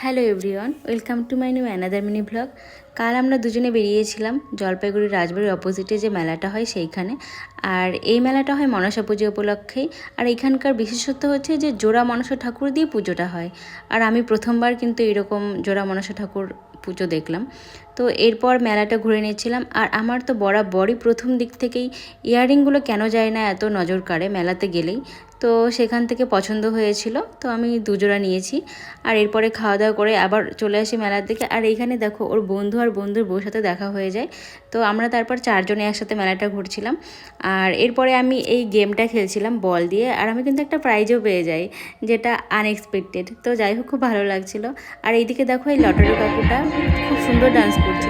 Hello everyone, welcome to my new another mini blog. কাল আমরা দুজনে বেরিয়েছিলাম জলপাইগুড়ি রাজবাড়ির অপোজিটে যে মেলাটা হয় সেইখানে। আর এই মেলাটা হয় মনসা পুজো উপলক্ষেই। আর এখানকার বিশেষত্ব হচ্ছে যে জোড়া মনসা ঠাকুর দিয়ে পুজোটা হয়। আর আমি প্রথমবার কিন্তু এরকম জোড়া মনসা ঠাকুর পুজো দেখলাম। তো এরপর মেলাটা ঘুরে নিয়েছিলাম। আর আমার তো বরাবরই প্রথম দিক থেকেই ইয়াররিংগুলো কেন যায় না এত নজর কাড়ে মেলাতে গেলেই। তো সেখান থেকে পছন্দ হয়েছিল, তো আমি দুজোড়া নিয়েছি। আর এরপরে খাওয়া দাওয়া করে আবার চলে আসি মেলার দিকে। আর এইখানে দেখো ওর বন্ধু আর বন্ধুর বউর সাথে দেখা হয়ে যায়। তো আমরা তারপর চারজনে একসাথে মেলাটা ঘুরছিলাম। আর এরপরে আমি এই গেমটা খেলছিলাম বল দিয়ে, আর আমি কিন্তু একটা প্রাইজও পেয়ে যাই, যেটা আনএক্সপেক্টেড। তো যাই হোক, খুব ভালো লাগছিল। আর এইদিকে দেখো এই লটারি কাকুটা খুব সুন্দর ডান্স করছে।